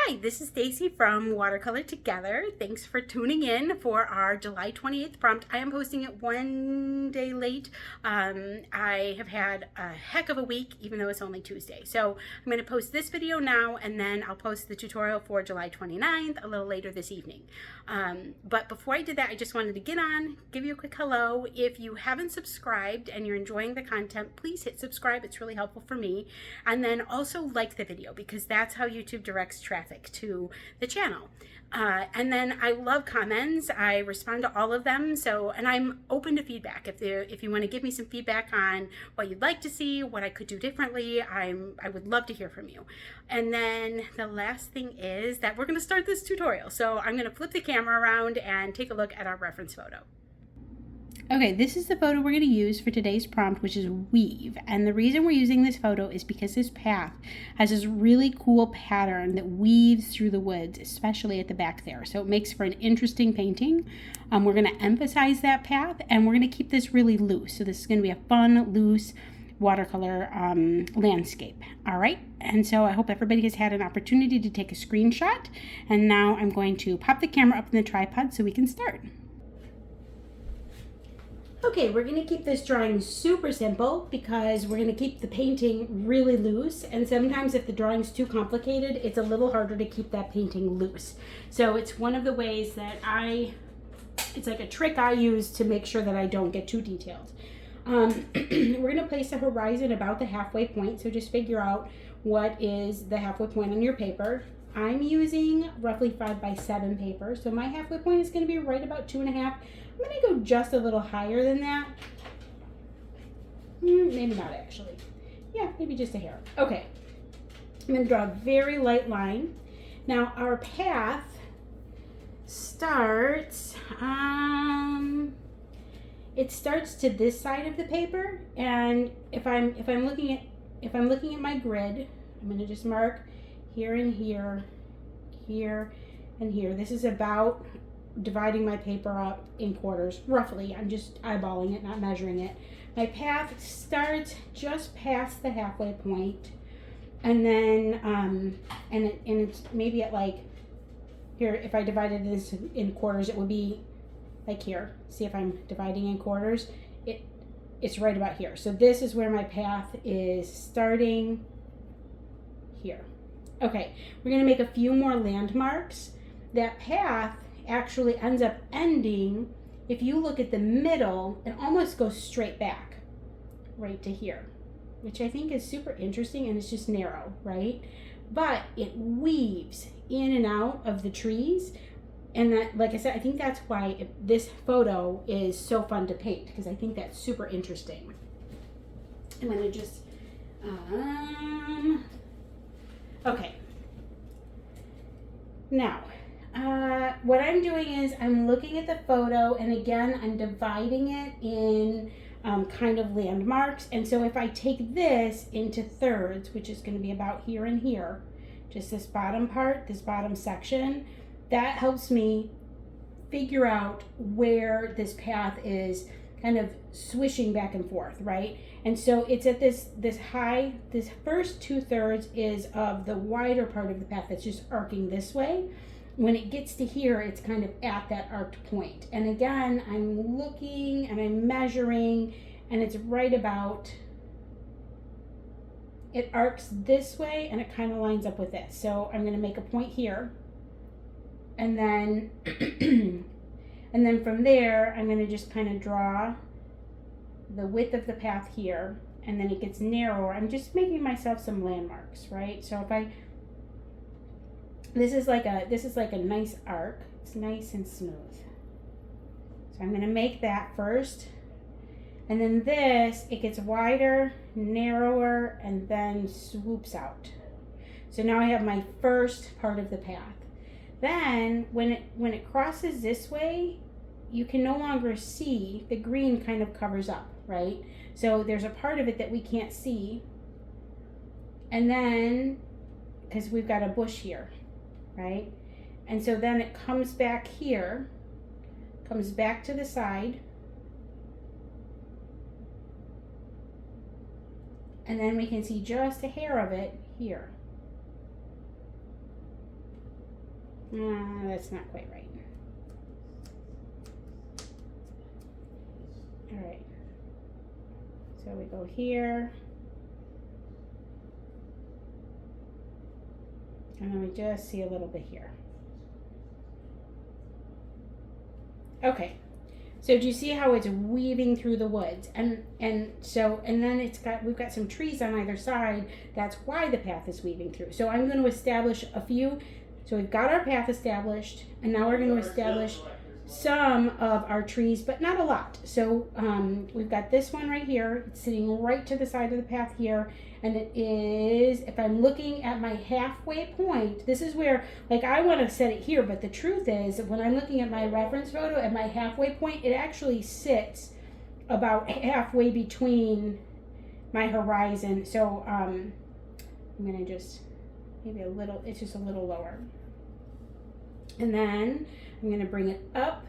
Hi, this is Stacy from Watercolor Together. Thanks for tuning in for our July 28th prompt. I am posting it one day late. I have had a heck of a week, even though it's only Tuesday. So I'm going to post this video now, and then I'll post the tutorial for July 29th a little later this evening. But before I did that, I just wanted to get on, give you a quick hello. If you haven't subscribed and you're enjoying the content, please hit subscribe. It's really helpful for me. And then also like the video, because that's how YouTube directs traffic to the channel. And then I love comments. I respond to all of them. And I'm open to feedback. If you want to give me some feedback on what you'd like to see, what I could do differently, I would love to hear from you. And then the last thing is that we're going to start this tutorial. So I'm going to flip the camera around and take a look at our reference photo. Okay, this is the photo we're going to use for today's prompt, which is weave. And the reason we're using this photo is because this path has this really cool pattern that weaves through the woods, especially at the back there. So it makes for an interesting painting. We're going to emphasize that path, and we're going to keep this really loose. So this is going to be a fun, loose watercolor landscape. All right, and so I hope everybody has had an opportunity to take a screenshot. And now I'm going to pop the camera up in the tripod so we can start. Okay, we're going to keep this drawing super simple because we're going to keep the painting really loose, and sometimes if the drawing's too complicated, it's a little harder to keep that painting loose. So it's one of the ways that it's like a trick I use to make sure that I don't get too detailed. We're going to place a horizon about the halfway point, so just figure out what is the halfway point on your paper. I'm using roughly 5x7 paper, so my halfway point is going to be right about 2.5. I'm going to go just a little higher than that. Maybe not actually. Yeah, maybe just a hair. Okay. I'm going to draw a very light line. Now our path starts, it starts to this side of the paper, and if I'm looking at my grid, I'm going to just mark here and here, here and here. This is about dividing my paper up in quarters, roughly. I'm just eyeballing it, not measuring it. My path starts just past the halfway point, and then it's maybe at like here. If I divided this in quarters, it would be like here. See if I'm dividing in quarters? It's right about here. So this is where my path is starting here. Okay, we're going to make a few more landmarks. That path actually ends up ending, if you look at the middle, it almost goes straight back right to here, which I think is super interesting, and it's just narrow, right? But it weaves in and out of the trees, and that, like I said, I think that's why this photo is so fun to paint, because I think that's super interesting. I'm going to just okay. Now, what I'm doing is I'm looking at the photo, and again, I'm dividing it in kind of landmarks. And so if I take this into thirds, which is going to be about here and here, just this bottom part, this bottom section, that helps me figure out where this path is kind of swishing back and forth, right? And so it's at this first 2/3 is of the wider part of the path that's just arcing this way. When it gets to here, it's kind of at that arced point. And again, I'm looking and I'm measuring, and it's right about, it arcs this way, and it kind of lines up with this. So I'm going to make a point here, and then and then from there, I'm going to just kind of draw the width of the path here, and then it gets narrower. I'm just making myself some landmarks, right? So if this is like a nice arc. It's nice and smooth. So I'm going to make that first, and then this, it gets wider, narrower, and then swoops out. So now I have my first part of the path. Then when it crosses this way, you can no longer see, the green kind of covers up, right? So there's a part of it that we can't see, and then because we've got a bush here, right? And so then it comes back here, comes back to the side, and then we can see just a hair of it here. That's not quite right. All right. So we go here. And then we just see a little bit here. Okay. So do you see how it's weaving through the woods? And then we've got some trees on either side. That's why the path is weaving through. So I'm going to establish a few. So we've got our path established, and now we're going to establish some of our trees, but not a lot. So we've got this one right here. It's sitting right to the side of the path here. And it is, if I'm looking at my halfway point, this is where, like, I want to set it here, but the truth is, when I'm looking at my reference photo at my halfway point, it actually sits about halfway between my horizon. So I'm going to just, maybe a little, it's just a little lower. And then I'm going to bring it up.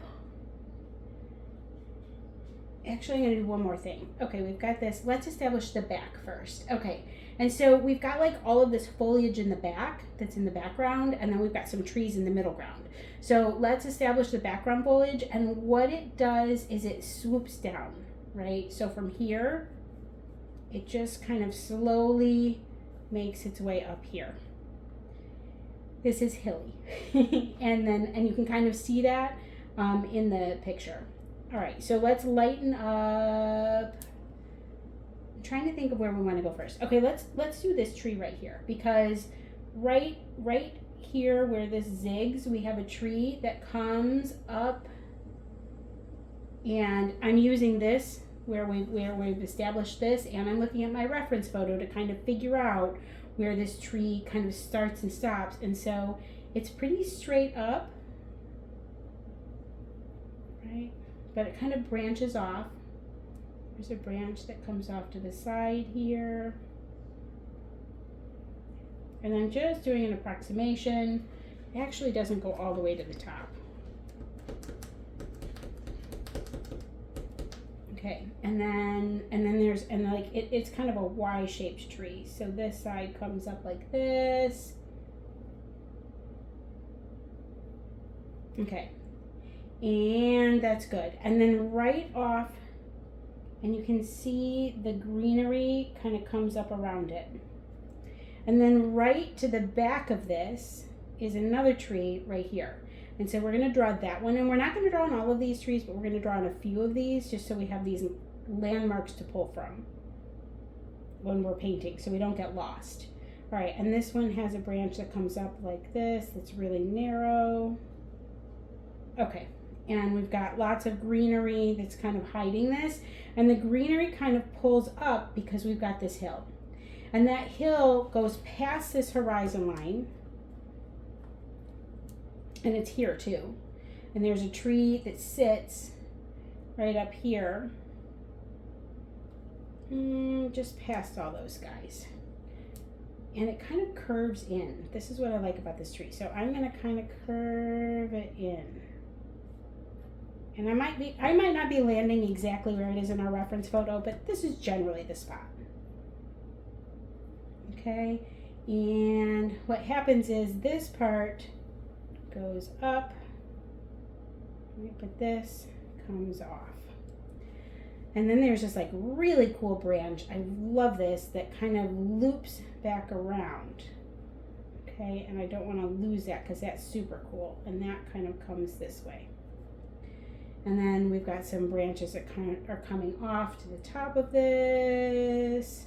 Actually, I'm going to do one more thing. Okay, we've got this. Let's establish the back first. Okay, and so we've got like all of this foliage in the back that's in the background, and then we've got some trees in the middle ground. So let's establish the background foliage, and what it does is it swoops down, right? So from here, it just kind of slowly makes its way up here. This is hilly, and you can kind of see that in the picture. All right, so let's lighten up. I'm trying to think of where we want to go first. Okay, let's do this tree right here, because right here where this zigs, we have a tree that comes up, and I'm using this where we've established this, and I'm looking at my reference photo to kind of figure out where this tree kind of starts and stops, and so it's pretty straight up, right? But it kind of branches off. There's a branch that comes off to the side here. And I'm just doing an approximation. It actually doesn't go all the way to the top. Okay, and then there's, and like it's kind of a Y-shaped tree. So this side comes up like this. Okay. And that's good. And then right off, and you can see the greenery kind of comes up around it. And then right to the back of this is another tree right here. And so we're going to draw that one. And we're not going to draw on all of these trees, but we're going to draw on a few of these just so we have these landmarks to pull from when we're painting so we don't get lost. All right, and this one has a branch that comes up like this that's really narrow. Okay. And we've got lots of greenery that's kind of hiding this. And the greenery kind of pulls up because we've got this hill. And that hill goes past this horizon line. And it's here too. And there's a tree that sits right up here. Just past all those guys. And it kind of curves in. This is what I like about this tree. So I'm going to kind of curve it in. And I might not be landing exactly where it is in our reference photo, but this is generally the spot. Okay, and what happens is this part goes up, right, but this comes off. And then there's this like really cool branch, I love this, that kind of loops back around. Okay, and I don't want to lose that because that's super cool, and that kind of comes this way. And then we've got some branches that kind of are coming off to the top of this.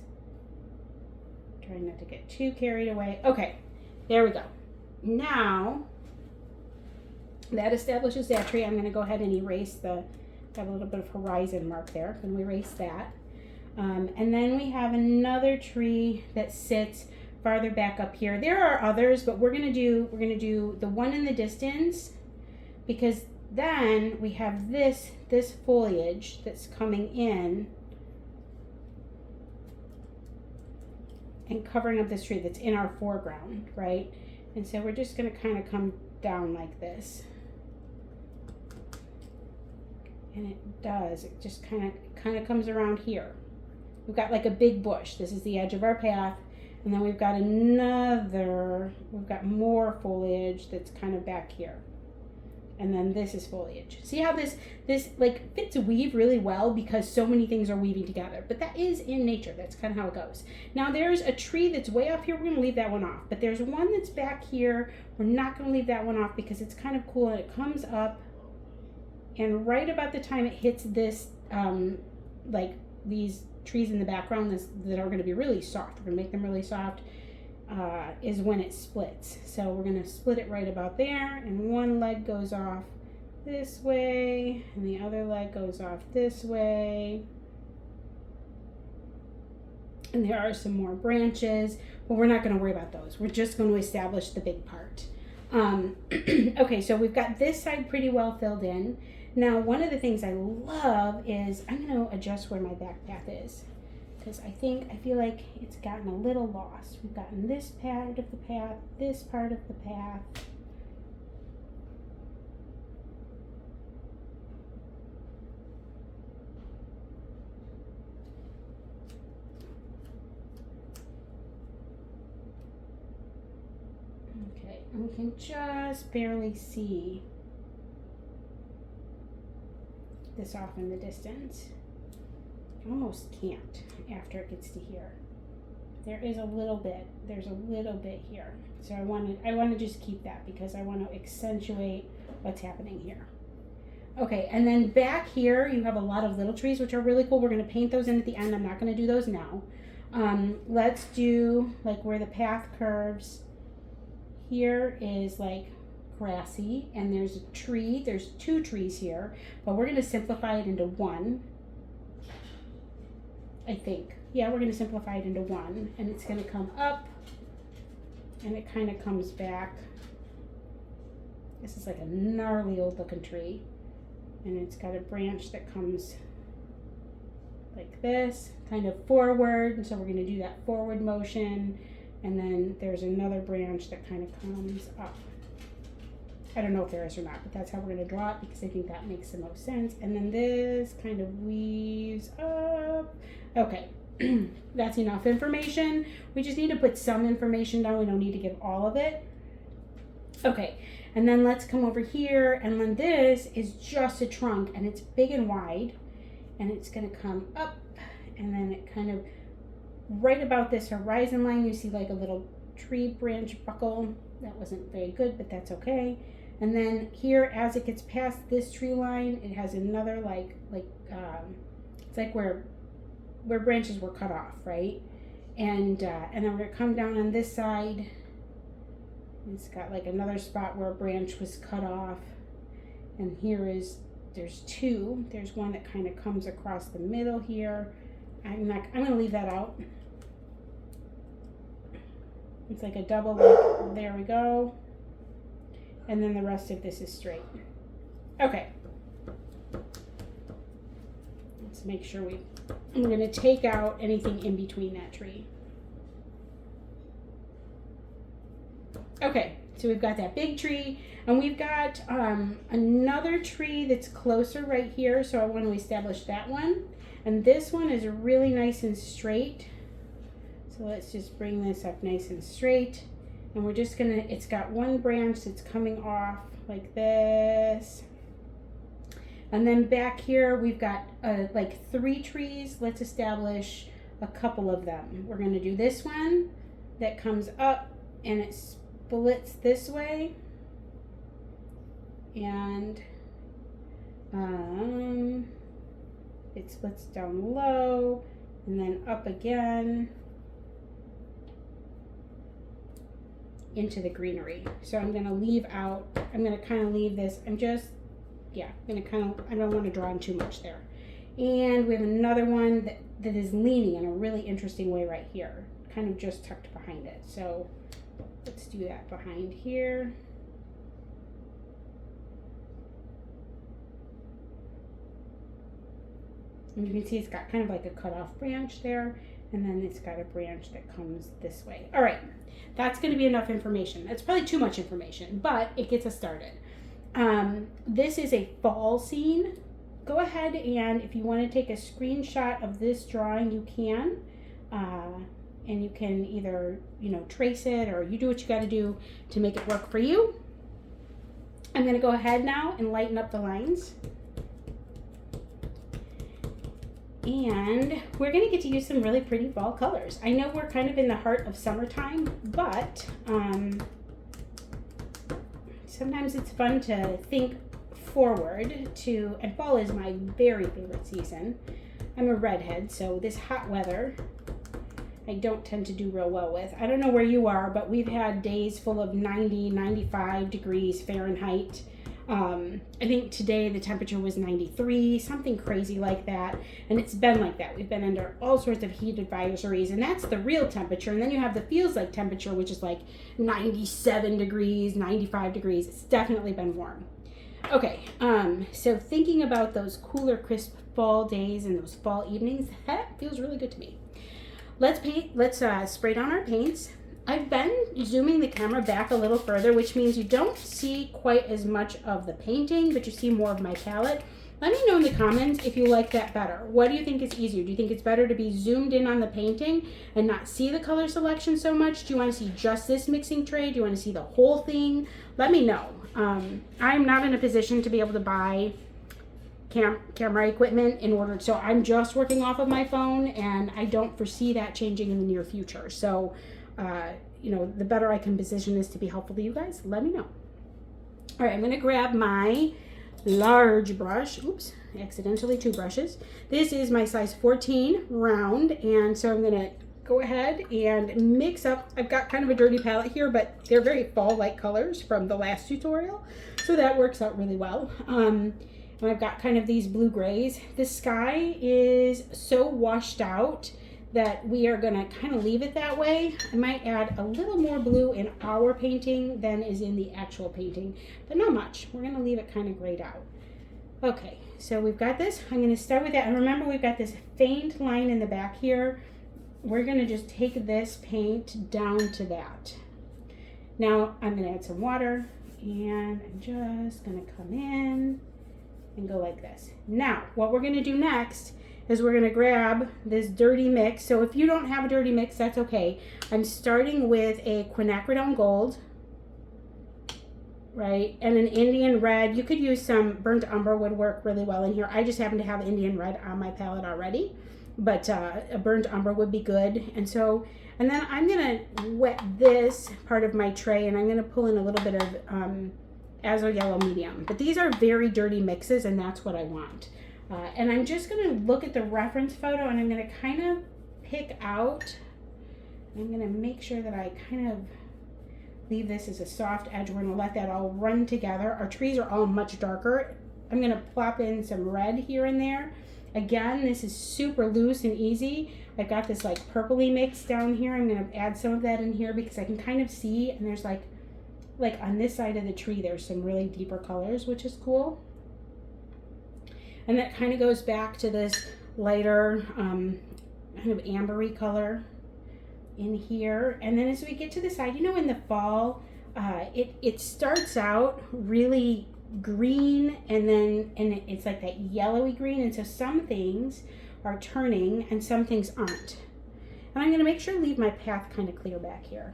Trying not to get too carried away. Okay, there we go. Now, that establishes that tree. I'm going to go ahead and erase got a little bit of horizon mark there. I'm going to erase that. And then we have another tree that sits farther back up here. There are others, but we're going to do the one in the distance, because then we have this foliage that's coming in and covering up this tree that's in our foreground, right? And so we're just going to kind of come down like this. And it just kind of comes around here. We've got like a big bush. This is the edge of our path. And then we've got more foliage that's kind of back here. And then this is foliage. See how this like fits weave really well because so many things are weaving together. But that is in nature. That's kind of how it goes. Now there's a tree that's way up here. We're going to leave that one off. But there's one that's back here. We're not going to leave that one off because it's kind of cool and it comes up. And right about the time it hits this, like these trees in the background that are going to be really soft. We're going to make them really soft. Is when it splits. So we're going to split it right about there, and one leg goes off this way and the other leg goes off this way, and there are some more branches, but we're not going to worry about those. We're just going to establish the big part. Okay, so we've got this side pretty well filled in. Now one of the things I love is I'm going to adjust where my back path is, because I feel like it's gotten a little lost. We've gotten this part of the path, this part of the path. Okay, and we can just barely see this off in the distance. Almost can't after it gets to here. There is a little bit. There's a little bit here. So I want to just keep that because I want to accentuate what's happening here. Okay, and then back here you have a lot of little trees which are really cool. We're going to paint those in at the end. I'm not going to do those now. Let's do like where the path curves. Here is like grassy, and there's a tree. There's two trees here, but we're going to simplify it into one. I think. Yeah, we're going to simplify it into one, and it's going to come up, and it kind of comes back. This is like a gnarly old looking tree, and it's got a branch that comes like this, kind of forward, and so we're going to do that forward motion, and then there's another branch that kind of comes up. I don't know if there is or not, but that's how we're going to draw it because I think that makes the most sense. And then this kind of weaves up. Okay, that's enough information. We just need to put some information down. We don't need to give all of it. Okay, and then let's come over here, and then this is just a trunk, and it's big and wide, and it's going to come up, and then it kind of, right about this horizon line, you see like a little tree branch buckle. That wasn't very good, but that's okay. And then here, as it gets past this tree line, it has another it's like where branches were cut off, right? And then we're gonna come down on this side. It's got like another spot where a branch was cut off, and there's two. There's one that kind of comes across the middle here. I'm gonna leave that out. It's like a double, like, there we go. And then the rest of this is straight. Okay. Let's make sure I'm going to take out anything in between that tree. Okay, so we've got that big tree, and we've got another tree that's closer right here, so I want to establish that one. And this one is really nice and straight. So let's just bring this up nice and straight. And we're just gonna, it's got one branch that's coming off like this. And then back here, we've got like 3 trees. Let's establish a couple of them. We're gonna do this one that comes up and it splits this way. And it splits down low and then up again into the greenery. So I'm going to leave out, I'm going to kind of leave this, I don't want to draw in too much there. And we have another one that is leaning in a really interesting way right here, kind of just tucked behind it. So let's do that behind here. And you can see it's got kind of like a cut off branch there, and then it's got a branch that comes this way. All right, that's going to be enough information. That's probably too much information, but it gets us started. This is a fall scene. Go ahead and if you want to take a screenshot of this drawing, you can. and you can either, you know, trace it, or you do what you got to do to make it work for you. I'm going to go ahead now and lighten up the lines. And we're going to get to use some really pretty fall colors. I know we're kind of in the heart of summertime, but sometimes it's fun to think forward to, and fall is my very favorite season. I'm a redhead, so this hot weather I don't tend to do real well with. I don't know where you are, but we've had days full of 90, 95 degrees Fahrenheit. I think today the temperature was 93, something crazy like that. And it's been like that. We've been under all sorts of heat advisories, and that's the real temperature. And then you have the feels like temperature, which is like 97 degrees, 95 degrees. It's definitely been warm. Okay, so thinking about those cooler, crisp fall days and those fall evenings, that feels really good to me. Let's paint. Let's spray down our paints. I've been zooming the camera back a little further, which means you don't see quite as much of the painting, but you see more of my palette. Let me know in the comments if you like that better. What do you think is easier? Do you think it's better to be zoomed in on the painting and not see the color selection so much? Do you want to see just this mixing tray? Do you want to see the whole thing? Let me know. I'm not in a position to be able to buy camera equipment in order, so I'm just working off of my phone, and I don't foresee that changing in the near future. So you know, the better I can position this to be helpful to you guys, let me know. All right, I'm going to grab my large brush. Oops, accidentally 2 brushes. This is my size 14 round, and so I'm going to go ahead and mix up. I've got kind of a dirty palette here, but they're very fall-like colors from the last tutorial, so that works out really well. And I've got kind of these blue grays. The sky is so washed out that we are going to kind of leave it that way. I might add a little more blue in our painting than is in the actual painting, but not much. We're going to leave it kind of grayed out. Okay, so we've got this. I'm going to start with that. And remember, we've got this faint line in the back here. We're going to just take this paint down to that. Now I'm going to add some water, and I'm just going to come in and go like this. Now, what we're going to do next is we're going to grab this dirty mix. So if you don't have a dirty mix, that's okay. I'm starting with a quinacridone gold, right, and an Indian red. You could use some burnt umber, would work really well in here. I just happen to have Indian red on my palette already, but a burnt umber would be good. And then I'm going to wet this part of my tray, and I'm going to pull in a little bit of Azo Yellow Medium. But these are very dirty mixes, and that's what I want. And I'm just going to look at the reference photo, and I'm going to kind of pick out, I'm going to make sure that I kind of leave this as a soft edge. We're going to let that all run together. Our trees are all much darker. I'm going to plop in some red here and there. Again, this is super loose and easy. I've got this like purpley mix down here. I'm going to add some of that in here because I can kind of see, and there's like on this side of the tree, there's some really deeper colors, which is cool. And that kind of goes back to this lighter kind of ambery color in here. And then as we get to the side, you know, in the fall, it starts out really green, and it's like that yellowy green. And so some things are turning and some things aren't. And I'm going to make sure to leave my path kind of clear back here.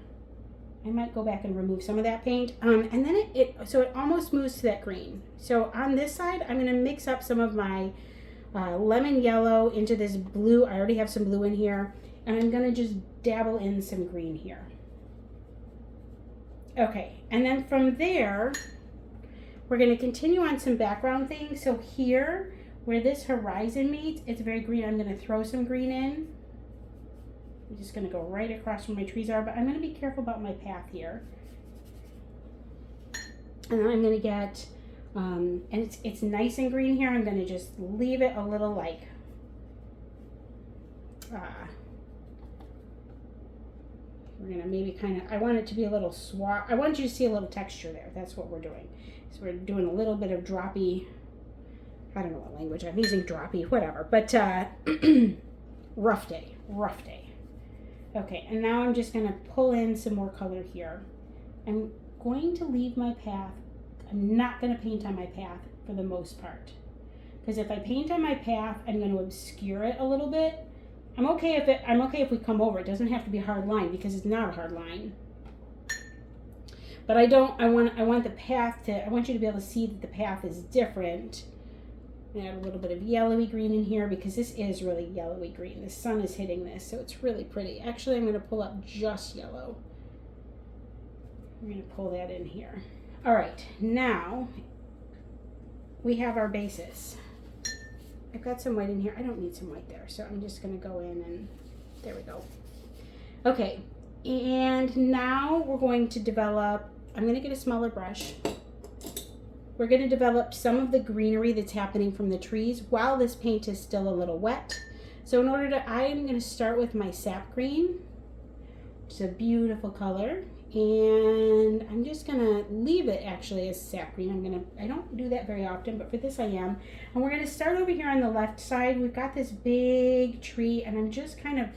I might go back and remove some of that paint. And then so it almost moves to that green. So on this side, I'm going to mix up some of my lemon yellow into this blue. I already have some blue in here. And I'm going to just dabble in some green here. Okay, and then from there, we're going to continue on some background things. So here, where this horizon meets, it's very green. I'm going to throw some green in. I'm just going to go right across where my trees are, but I'm going to be careful about my path here. And then I'm going to get, and it's nice and green here. I'm going to just leave it a little like, we're going to maybe kind of, I want it to be a little I want you to see a little texture there. That's what we're doing. So we're doing a little bit of droppy, I don't know what language I'm using, droppy, whatever, but rough day. Okay, and now I'm just going to pull in some more color here. I'm going to leave my path. I'm not going to paint on my path for the most part. Because if I paint on my path, I'm going to obscure it a little bit. I'm okay if we come over. It doesn't have to be a hard line because it's not a hard line. But I want the path to, I want you to be able to see that the path is different. Add a little bit of yellowy green in here because this is really yellowy green. The sun is hitting this, so it's really pretty. Actually, I'm going to pull up just yellow. I'm going to pull that in here. All right, now we have our basis. I've got some white in here. I don't need some white there, so I'm just going to go in and there we go. Okay, and now we're going to develop, I'm going to get a smaller brush. We're going to develop some of the greenery that's happening from the trees while this paint is still a little wet. So in order to, I'm going to start with my sap green, which is a beautiful color. And I'm just gonna leave it actually as sap green. I don't do that very often, but for this I am. And we're gonna start over here on the left side. We've got this big tree and I'm just kind of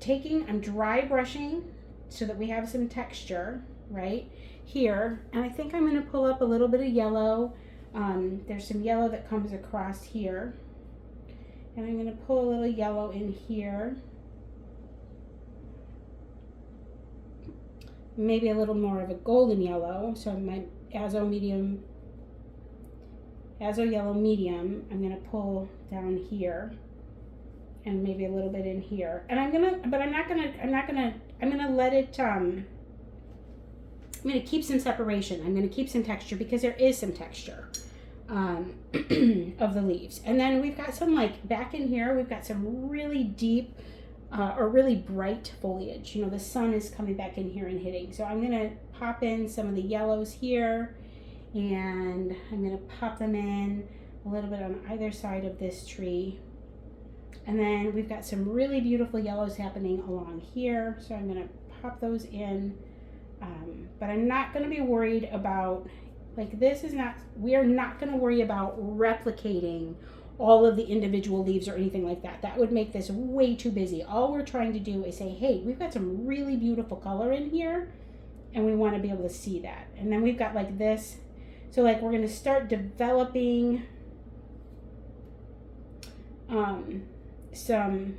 I'm dry brushing so that we have some texture right here. And I think I'm gonna pull up a little bit of yellow. There's some yellow that comes across here. And I'm gonna pull a little yellow in here. Maybe a little more of a golden yellow. So my Azo yellow medium, I'm gonna pull down here and maybe a little bit in here. And I'm gonna let it, I'm gonna keep some separation. I'm gonna keep some texture because there is some texture of the leaves. And then we've got some like back in here, we've got some really deep, or really bright foliage. You know, the sun is coming back in here and hitting. So I'm gonna pop in some of the yellows here and I'm gonna pop them in a little bit on either side of this tree. And then we've got some really beautiful yellows happening along here. So I'm gonna pop those in. But I'm not gonna be worried about, like we are not gonna worry about replicating all of the individual leaves or anything like that. That would make this way too busy. All we're trying to do is say, hey, we've got some really beautiful color in here and we want to be able to see that. And then we've got like this. So like we're going to start developing some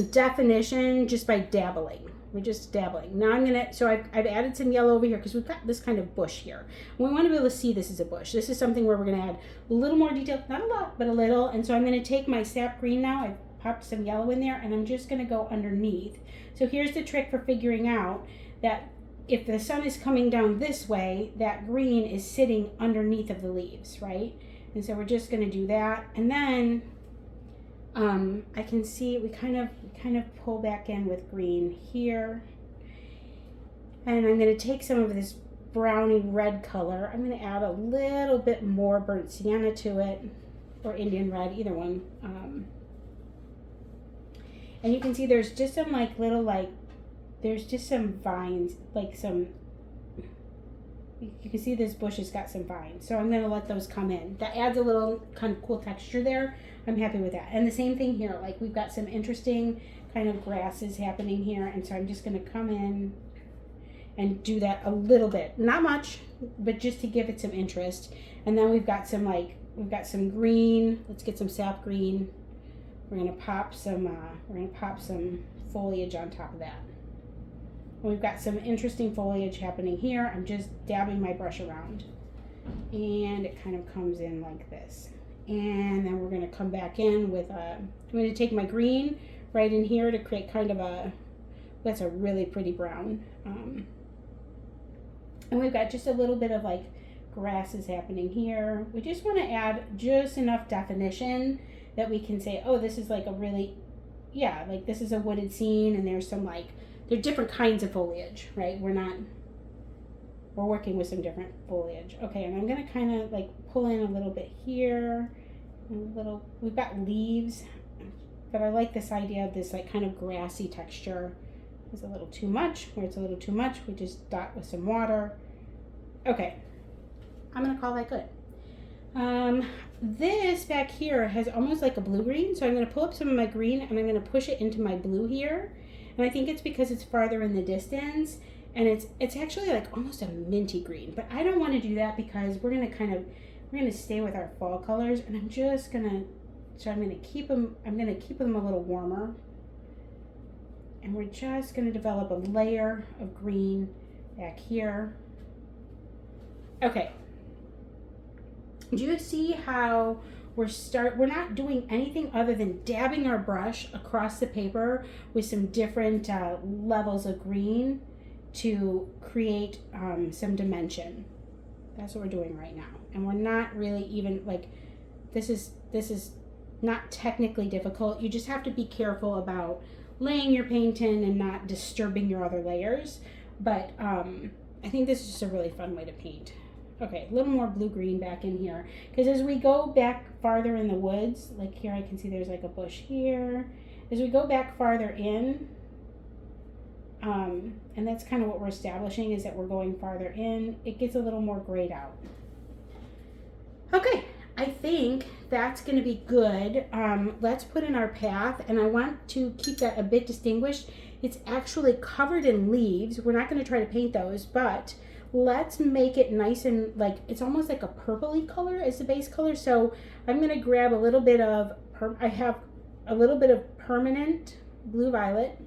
definition just by dabbling. We're just dabbling. Now I've added some yellow over here because we've got this kind of bush here. And we want to be able to see this as a bush. This is something where we're going to add a little more detail, not a lot, but a little. And so I'm going to take my sap green now. I've popped some yellow in there and I'm just going to go underneath. So here's the trick for figuring out that if the sun is coming down this way, that green is sitting underneath of the leaves, right? And so we're just going to do that. And then I can see we kind of pull back in with green here. And I'm going to take some of this browny red color. I'm going to add a little bit more burnt sienna to it, or Indian red, either one. And you can see there's just some like little there's just some vines, you can see this bush has got some vines. So I'm going to let those come in. That adds a little kind of cool texture there. I'm happy with that. And the same thing here, like we've got some interesting kind of grasses happening here. And so I'm just going to come in and do that a little bit. Not much, but just to give it some interest. And then we've got some green. Let's get some sap green. We're going to pop some foliage on top of that. And we've got some interesting foliage happening here. I'm just dabbing my brush around. And it kind of comes in like this. And then we're going to come back in with I'm going to take my green right in here to create kind of that's a really pretty brown. And we've got just a little bit of like grasses happening here. We just want to add just enough definition that we can say, oh, this is like a really, yeah, like this is a wooded scene and there's some there are different kinds of foliage, right? We're working with some different foliage. Okay, and I'm going to kind of like pull in a little bit here. We've got leaves, but I like this idea of this like kind of grassy texture. It's a little too much. Where it's a little too much, we just dot with some water. Okay, I'm going to call that good. This back here has almost like a blue-green, so I'm going to pull up some of my green and I'm going to push it into my blue here. And I think it's because it's farther in the distance and it's actually like almost a minty green, but I don't want to do that because we're going to stay with our fall colors and I'm going to keep them a little warmer. And we're just going to develop a layer of green back here. Okay. Do you see how we're not doing anything other than dabbing our brush across the paper with some different levels of green to create some dimension. That's what we're doing right now. And we're not really even like, this is not technically difficult. You just have to be careful about laying your paint in and not disturbing your other layers. But I think this is just a really fun way to paint. Okay, a little more blue-green back in here. Because as we go back farther in the woods, like here I can see there's like a bush here. As we go back farther in, and that's kind of what we're establishing, is that we're going farther in, it gets a little more grayed out. Okay, I think that's going to be good. Let's put in our path, and I want to keep that a bit distinguished. It's actually covered in leaves. We're not going to try to paint those, but let's make it nice and like, it's almost like a purpley color as the base color. So I'm going to grab a little bit of, I have a little bit of permanent blue violet,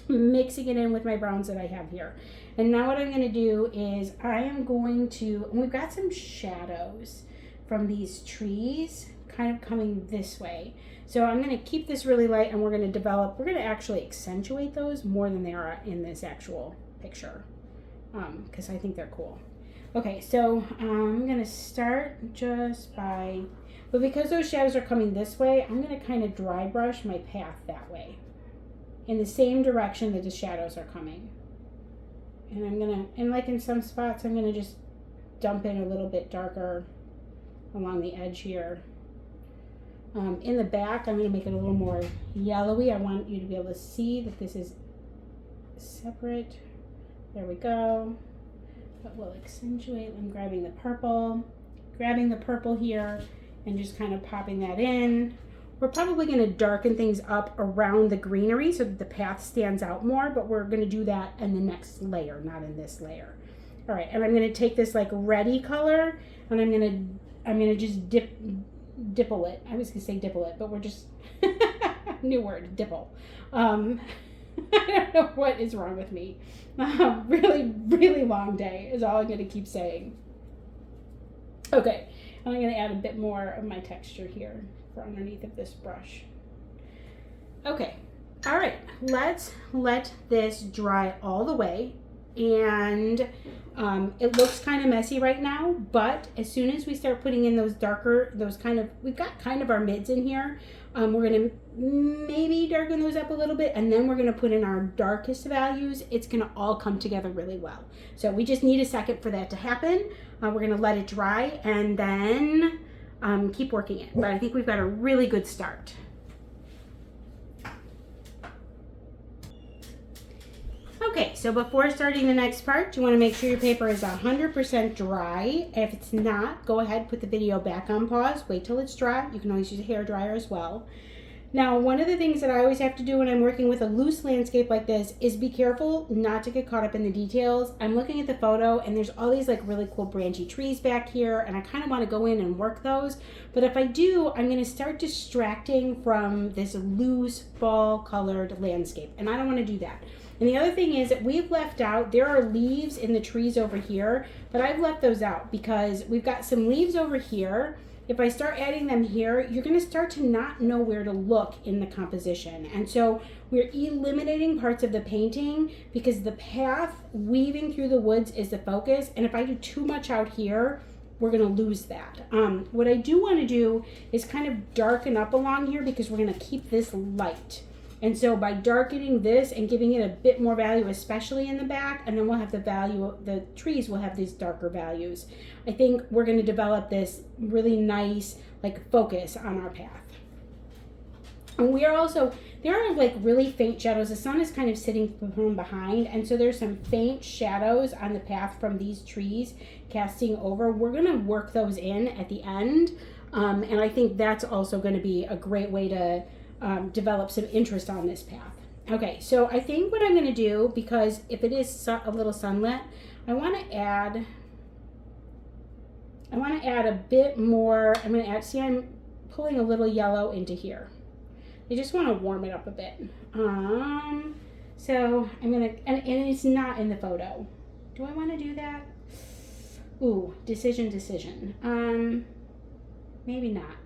mixing it in with my browns that I have here. And now what I'm going to do is I am going to, and we've got some shadows from these trees kind of coming this way. So I'm going to keep this really light, and we're going to actually accentuate those more than they are in this actual picture. Because I think they're cool. Okay, so I'm going to start just by, but because those shadows are coming this way, I'm going to kind of dry brush my path that way, in the same direction that the shadows are coming. And I'm going to, and like in some spots, I'm going to just dump in a little bit darker along the edge here. In the back, I'm going to make it a little more yellowy. I want you to be able to see that this is separate. There we go. But we'll accentuate. I'm grabbing the purple here and just kind of popping that in. We're probably going to darken things up around the greenery so that the path stands out more, but we're going to do that in the next layer, not in this layer. All right, and I'm going to take this like reddy color, and I'm going to just dipple it. I was going to say dipple it, but we're just new word, dipple. I don't know what is wrong with me. Really, really long day is all I'm going to keep saying. Okay, and I'm going to add a bit more of my texture here for underneath of this brush. Okay, all right, let's let this dry all the way. And it looks kind of messy right now, but as soon as we start putting in those darker, we've got kind of our mids in here. We're going to maybe darken those up a little bit, and then we're going to put in our darkest values. It's going to all come together really well. So we just need a second for that to happen. We're going to let it dry and then keep working it. But I think we've got a really good start. Okay, so before starting the next part, you want to make sure your paper is 100% dry. If it's not, go ahead, put the video back on pause, wait till it's dry. You can always use a hair dryer as well. Now, one of the things that I always have to do when I'm working with a loose landscape like this is be careful not to get caught up in the details. I'm looking at the photo and there's all these like really cool branchy trees back here, and I kind of want to go in and work those. But if I do, I'm going to start distracting from this loose fall colored landscape, and I don't want to do that. And the other thing is that we've left out, there are leaves in the trees over here, but I've left those out because we've got some leaves over here. If I start adding them here, you're going to start to not know where to look in the composition. And so we're eliminating parts of the painting because the path weaving through the woods is the focus. And if I do too much out here, we're going to lose that. What I do want to do is kind of darken up along here because we're going to keep this light. And so by darkening this and giving it a bit more value, especially in the back, and then we'll have the value, the trees will have these darker values. I think we're going to develop this really nice like focus on our path. And we are also, there are like really faint shadows. The sun is kind of sitting from behind, and so there's some faint shadows on the path from these trees casting over. We're going to work those in at the end, and I think that's also going to be a great way to develop some interest on this path. Okay, so I think what I'm going to do, because if it is a little sunlit, I want to add a bit more. I'm going to add, see, I'm pulling a little yellow into here. I just want to warm it up a bit. So I'm gonna, and it's not in the photo. Do I want to do that? Ooh, decision. Maybe not.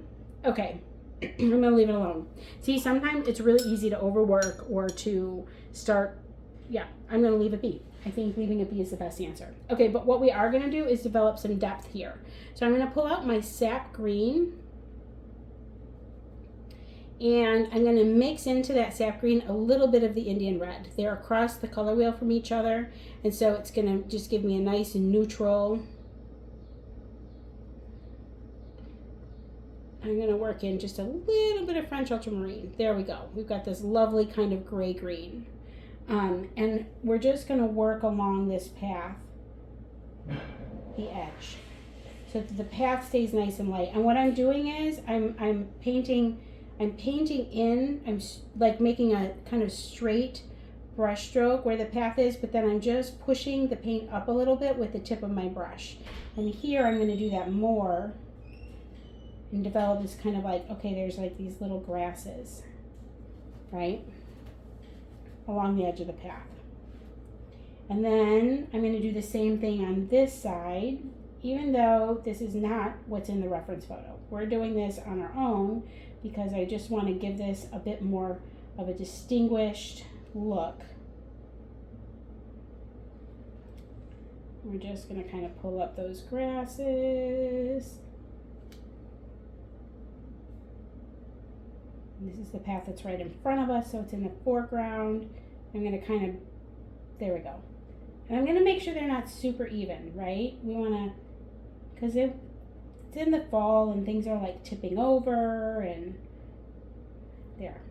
Okay, I'm gonna leave it alone. See, sometimes it's really easy to overwork or to start. Yeah, I'm gonna leave it be. I think leaving it be is the best answer. Okay, but what we are gonna do is develop some depth here. So I'm gonna pull out my sap green, and I'm going to mix into that sap green a little bit of the Indian red. They're across the color wheel from each other, and so it's going to just give me a nice neutral. I'm going to work in just a little bit of French ultramarine. There we go. We've got this lovely kind of gray green. And we're just going to work along this path, the edge, so that the path stays nice and light. And what I'm doing is I'm painting in, I'm like making a kind of straight brush stroke where the path is, but then I'm just pushing the paint up a little bit with the tip of my brush. And here I'm going to do that more and develop this kind of like, okay, there's like these little grasses, right, along the edge of the path. And then I'm going to do the same thing on this side, even though this is not what's in the reference photo. We're doing this on our own because I just want to give this a bit more of a distinguished look. We're just going to kind of pull up those grasses. And this is the path that's right in front of us, so it's in the foreground. I'm going to kind of, there we go. And I'm going to make sure they're not super even, right? We want to, because it's in the fall and things are like tipping over and there.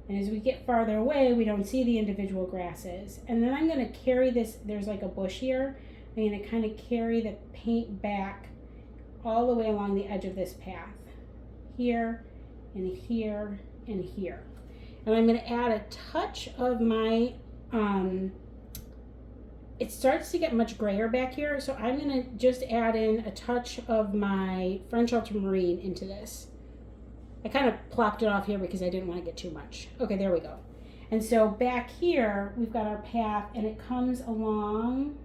And as we get farther away, we don't see the individual grasses. And then I'm going to carry this, there's like a bush here. I'm going to kind of carry the paint back all the way along the edge of this path. Here and here and here. And I'm going to add a touch of my, it starts to get much grayer back here, so I'm going to just add in a touch of my French ultramarine into this. I kind of plopped it off here because I didn't want to get too much. Okay, there we go. And so back here, we've got our path, and it comes along.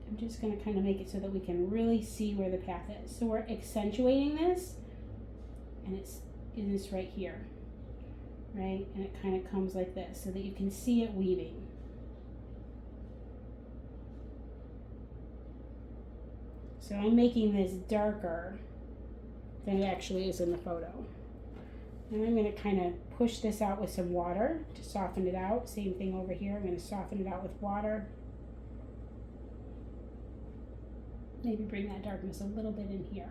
I'm just going to kind of make it so that we can really see where the path is. So we're accentuating this, and it's in this right here, right? And it kind of comes like this so that you can see it weaving. So I'm making this darker than it actually is in the photo. And I'm going to kind of push this out with some water to soften it out. Same thing over here. I'm going to soften it out with water. Maybe bring that darkness a little bit in here.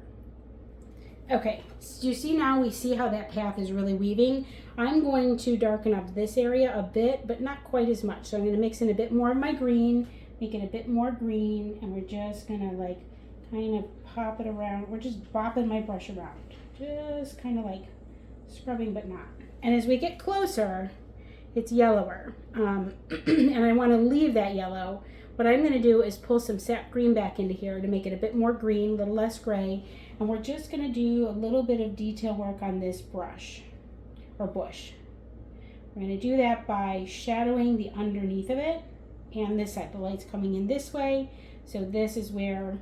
Okay, so you see now we see how that path is really weaving. I'm going to darken up this area a bit, but not quite as much. So I'm going to mix in a bit more of my green, make it a bit more green, and we're just going to like kind of pop it around. We're just bopping my brush around. Just kind of like scrubbing, but not. And as we get closer, it's yellower. And I want to leave that yellow. What I'm going to do is pull some sap green back into here to make it a bit more green, a little less gray. And we're just going to do a little bit of detail work on this brush or bush. We're going to do that by shadowing the underneath of it and this side. The light's coming in this way. So this is where,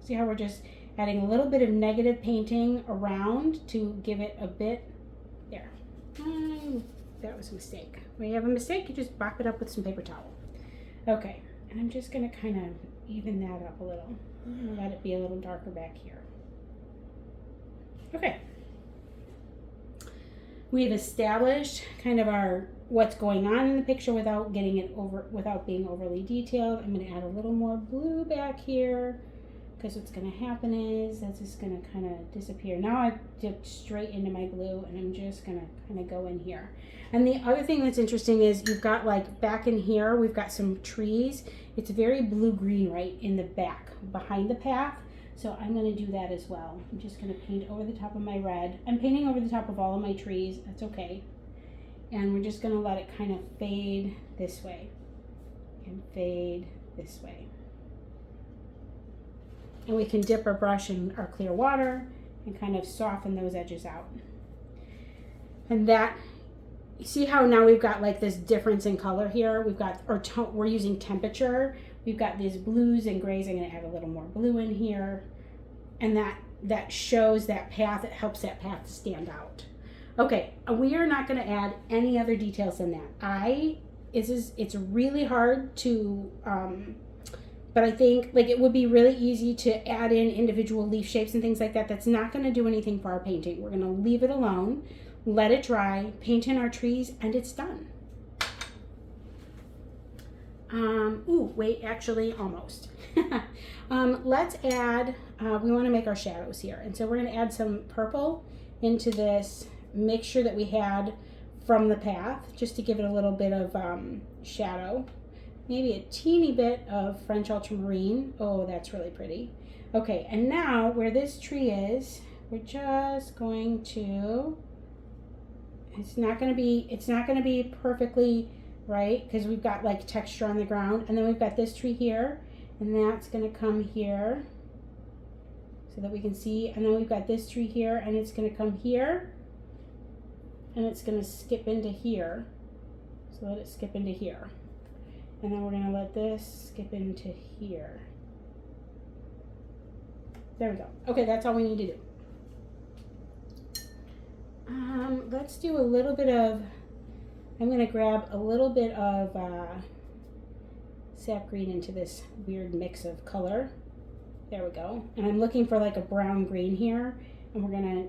see how we're just adding a little bit of negative painting around to give it a bit, there. That was a mistake. When you have a mistake, you just bop it up with some paper towel. Okay, and I'm just going to kind of even that up a little. I'm going to let it be a little darker back here. Okay. We've established kind of our what's going on in the picture without getting it over, without being overly detailed. I'm going to add a little more blue back here because what's going to happen is that's just going to kind of disappear. Now I've dipped straight into my blue and I'm just going to kind of go in here. And the other thing that's interesting is you've got like back in here, we've got some trees. It's very blue-green right in the back behind the path. So I'm going to do that as well. I'm just going to paint over the top of my red. I'm painting over the top of all of my trees. That's okay. And we're just going to let it kind of fade this way and fade this way. And we can dip our brush in our clear water and kind of soften those edges out. And that, you see how now we've got like this difference in color here? We've got, we're using temperature. We've got these blues and grays. I'm gonna add a little more blue in here. And that shows that path, it helps that path stand out. Okay, we are not gonna add any other details than that. It's really hard to, but I think like it would be really easy to add in individual leaf shapes and things like that. That's not gonna do anything for our painting. We're gonna leave it alone, let it dry, paint in our trees, and it's done. Ooh, wait, actually, almost. Let's add, we wanna make our shadows here. And so we're gonna add some purple into this mixture that we had from the path, just to give it a little bit of shadow. Maybe a teeny bit of French ultramarine. Oh, that's really pretty. Okay, and now where this tree is, we're just going to, it's not gonna be perfectly right, because we've got like texture on the ground, and then we've got this tree here, and that's gonna come here so that we can see, and then we've got this tree here, and it's gonna come here, and it's gonna skip into here. So let it skip into here. And then we're gonna let this skip into here. There we go. Okay, that's all we need to do. Let's do a little bit of, I'm gonna grab a little bit of sap green into this weird mix of color. There we go. And I'm looking for like a brown green here, and we're gonna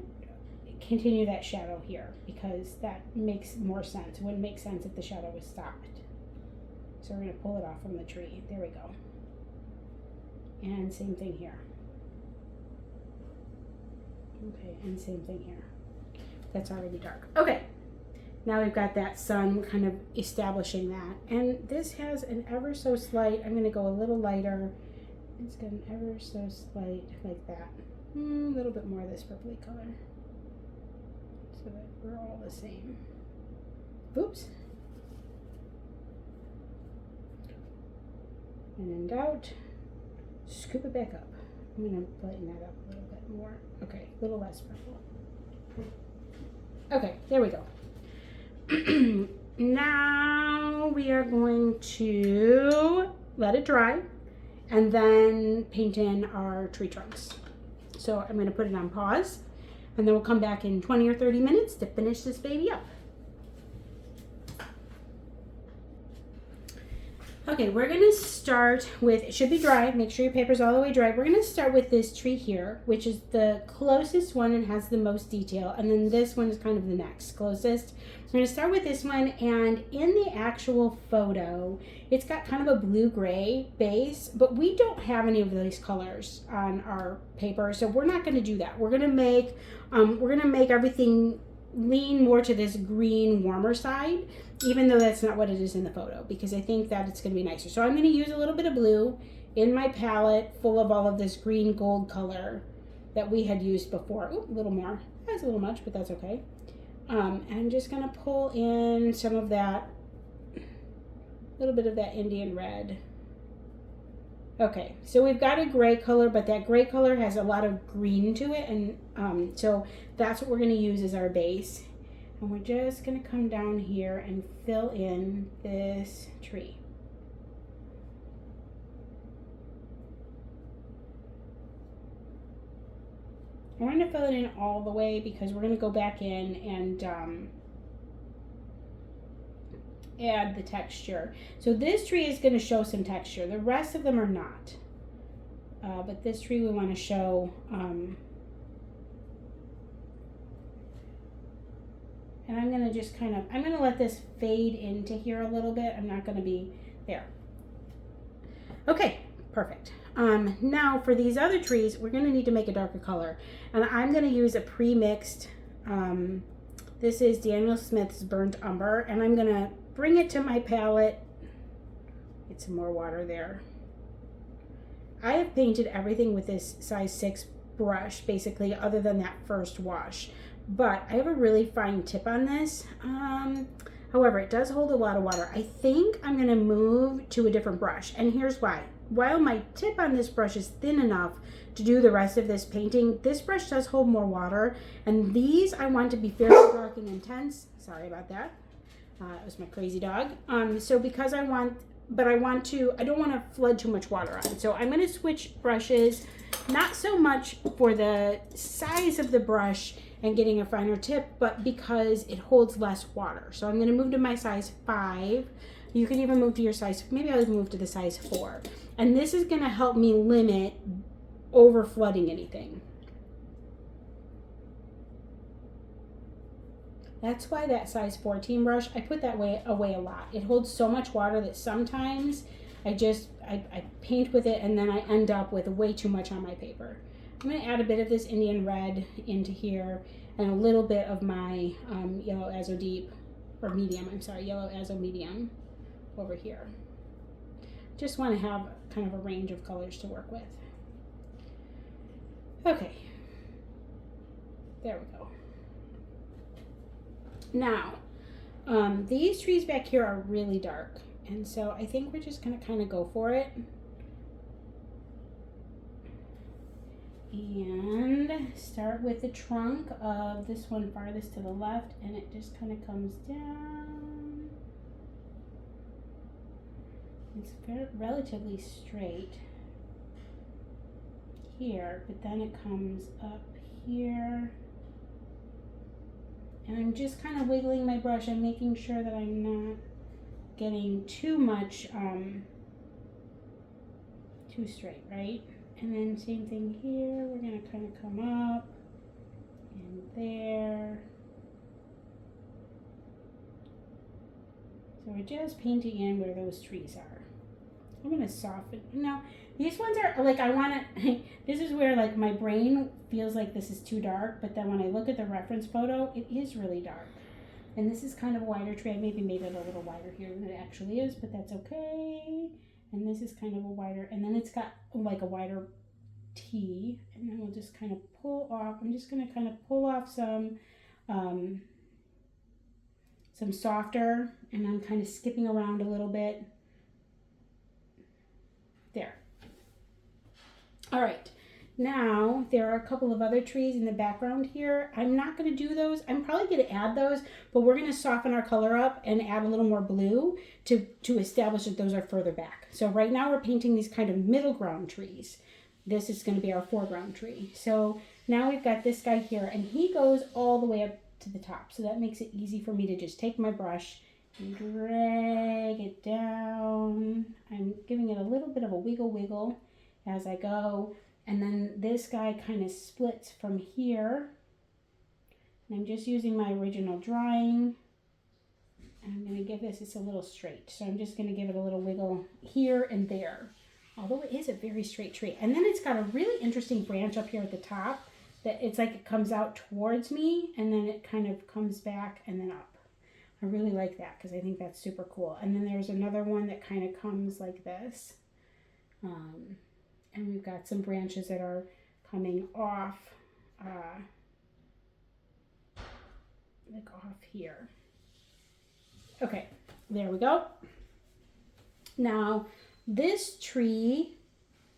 continue that shadow here because that makes more sense. It wouldn't make sense if the shadow was stopped. So we're going to pull it off from the tree. There we go. And same thing here. Okay, and same thing here. That's already dark. Okay, now we've got that sun kind of establishing that. And this has an ever so slight, I'm going to go a little lighter. It's got an ever so slight like that. A little bit more of this purpley color, so that we're all the same. Oops. And in doubt, scoop it back up. I'm going to lighten that up a little bit more. Okay, a little less purple. Okay, there we go. Now we are going to let it dry and then paint in our tree trunks. So I'm going to put it on pause, and then we'll come back in 20 or 30 minutes to finish this baby up. Okay, we're gonna start with, it should be dry, make sure your paper's all the way dry. We're gonna start with this tree here, which is the closest one and has the most detail, and then this one is kind of the next closest. We're gonna start with this one, and in the actual photo, it's got kind of a blue-gray base, but we don't have any of these colors on our paper, so we're not gonna do that. We're gonna make everything lean more to this green, warmer side, even though that's not what it is in the photo, because I think that it's going to be nicer. So I'm going to use a little bit of blue in my palette full of all of this green gold color that we had used before. Ooh, a little more. That's a little much, but that's okay. And I'm just going to pull in some of that, a little bit of that Indian red. Okay, so we've got a gray color, but that gray color has a lot of green to it, and so that's what we're going to use as our base. And we're just going to come down here and fill in this tree. I'm going to fill it in all the way because we're going to go back in and add the texture. So this tree is going to show some texture. The rest of them are not. But this tree we want to show. And I'm going to just kind of, I'm going to let this fade into here a little bit. I'm not going to be there. Okay, perfect. Now for these other trees, we're going to need to make a darker color. And I'm going to use a pre-mixed, this is Daniel Smith's Burnt Umber. And I'm going to bring it to my palette. Get some more water there. I have painted everything with this size 6 brush, basically, other than that first wash. But I have a really fine tip on this. However, it does hold a lot of water. I think I'm going to move to a different brush. And here's why. while my tip on this brush is thin enough to do the rest of this painting, this brush does hold more water, and these I want to be fairly dark and intense. Sorry about that. It was my crazy dog. So because I don't want to flood too much water on. So I'm going to switch brushes, not so much for the size of the brush and getting a finer tip, but because it holds less water. So I'm going to move to my size 5. You can even move to your size, maybe I'll move to the size 4. And this is going to help me limit over flooding anything. That's why that size 14 brush, I put that away a lot. It holds so much water that sometimes I paint with it and then I end up with way too much on my paper. I'm going to add a bit of this Indian red into here and a little bit of my yellow azo deep, or medium, I'm sorry, yellow azo medium over here. Just want to have kind of a range of colors to work with. Okay, there we go. Now, these trees back here are really dark, and so I think we're just going to kind of go for it. And start with the trunk of this one farthest to the left, and it just kind of comes down. It's relatively straight here, but then it comes up here. And I'm just kind of wiggling my brush. I'm making sure that I'm not getting too much, too straight, right? And then same thing here. We're going to kind of come up and there. So we're just painting in where those trees are. I'm going to soften. Now, these ones are like, I want to, this is where like my brain feels like this is too dark, but then when I look at the reference photo, it is really dark. And this is kind of a wider tree. I maybe made it a little wider here than it actually is, but that's okay. And this is kind of a wider, and then it's got like a wider T, and then we'll just kind of pull off. I'm just going to kind of pull off some softer, and I'm kind of skipping around a little bit. There. All right, now there are a couple of other trees in the background here. I'm not going to do those. I'm probably going to add those, but we're going to soften our color up and add a little more blue to establish that those are further back. So right now we're painting these kind of middle ground trees. This is going to be our foreground tree. So now we've got this guy here, and he goes all the way up to the top. So that makes it easy for me to just take my brush and drag it down. I'm giving it a little bit of a wiggle as I go. And then this guy kind of splits from here. And I'm just using my original drawing. And I'm going to give this, it's a little straight. So I'm just going to give it a little wiggle here and there. Although it is a very straight tree. And then it's got a really interesting branch up here at the top that it's like it comes out towards me and then it kind of comes back and then up. I really like that because I think that's super cool. And then there's another one that kind of comes like this. And we've got some branches that are coming off, like off here. Okay, there we go. Now, this tree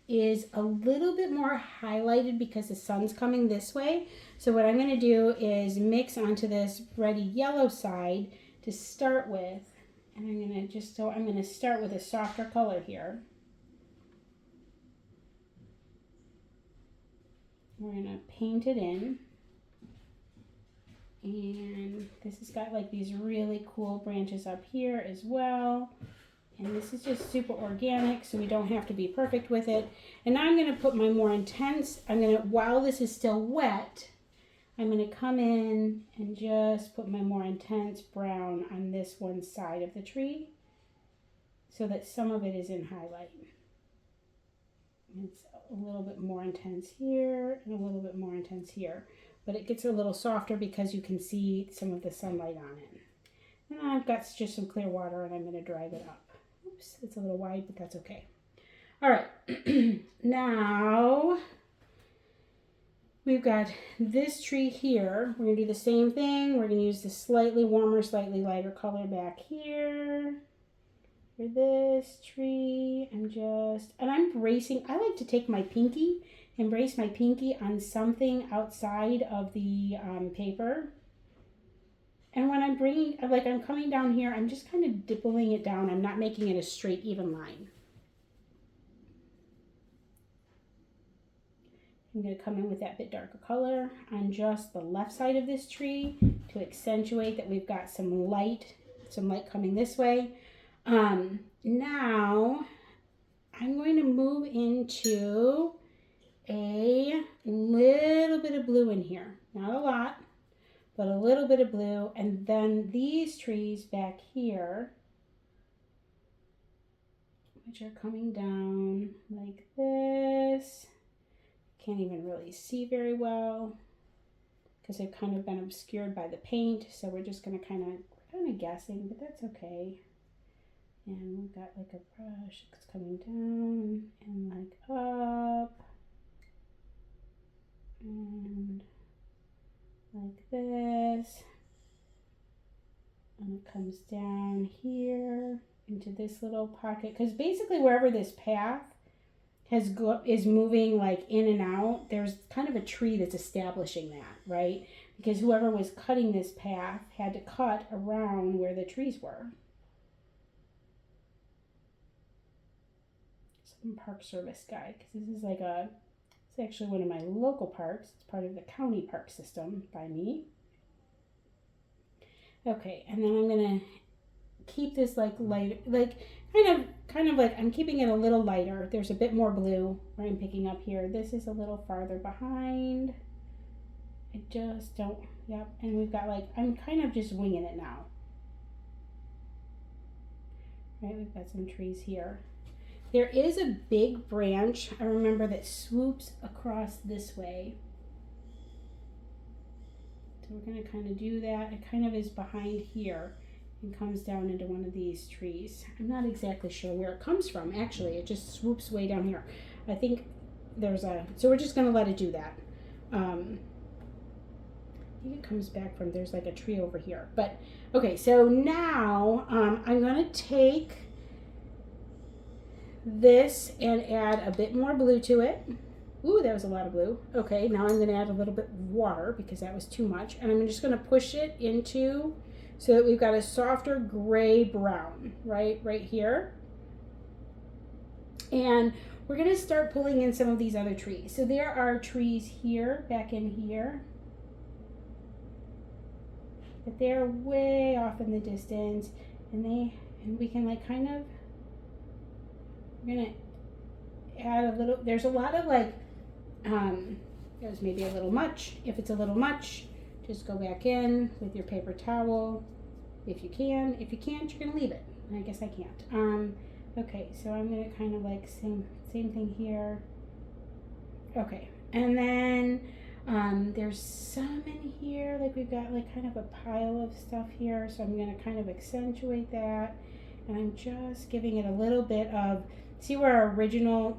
is a little bit more highlighted because the sun's coming this way. So what I'm going to do is mix onto this reddy yellow side to start with. And I'm going to start with a softer color here. We're going to paint it in. And this has got like these really cool branches up here as well. And this is just super organic, so we don't have to be perfect with it. And now I'm going to put my more intense, while this is still wet, I'm going to come in and just put my more intense brown on this one side of the tree so that some of it is in highlight. It's a little bit more intense here and a little bit more intense here. But it gets a little softer because you can see some of the sunlight on it. And I've got just some clear water and I'm going to drag it up. Oops, it's a little wide, but that's okay. All right, now we've got this tree here. We're going to do the same thing. We're going to use the slightly warmer, slightly lighter color back here. for this tree, I'm bracing. I like to take my pinky and brace my pinky on something outside of the paper. And when I'm I'm coming down here, I'm just kind of dippling it down. I'm not making it a straight, even line. I'm going to come in with that bit darker color on just the left side of this tree to accentuate that we've got some light coming this way. Now I'm going to move into a little bit of blue in here. Not a lot, but a little bit of blue. And then these trees back here, which are coming down like this. Can't even really see very well because they've kind of been obscured by the paint. So we're just going to kind of guessing, but that's okay. And we've got like a brush that's coming down and like up and like this. And it comes down here into this little pocket. Because basically wherever this path is moving like in and out, there's kind of a tree that's establishing that, right? Because whoever was cutting this path had to cut around where the trees were. Some Park Service guy, because this is it's actually one of my local parks. It's part of the county park system by me. Okay, and then I'm gonna keep this like light, kind of like I'm keeping it a little lighter. There's a bit more blue where I'm picking up here. This is a little farther behind. I just don't, yep. And we've got I'm kind of just winging it now. Right, we've got some trees here. There is a big branch, I remember, that swoops across this way. So we're gonna kind of do that. It kind of is behind here and comes down into one of these trees. I'm not exactly sure where it comes from, actually. It just swoops way down here. I think so we're just gonna let it do that. I think it comes back from, there's like a tree over here. But, okay, so now I'm gonna take this and add a bit more blue to it. Ooh, that was a lot of blue. Okay, now I'm going to add a little bit of water because that was too much. And I'm just going to push it into so that we've got a softer gray brown, right here. And we're going to start pulling in some of these other trees. So there are trees here, back in here. But they're way off in the distance. And we can we're going to add a little, there's a lot of it was maybe a little much. If it's a little much, just go back in with your paper towel if you can. If you can't, you're gonna leave it. I guess I can't. Okay, so I'm gonna kind of same thing here. Okay, and then there's some in here, we've got kind of a pile of stuff here, so I'm gonna kind of accentuate that, and I'm just giving it a little bit of, see where our original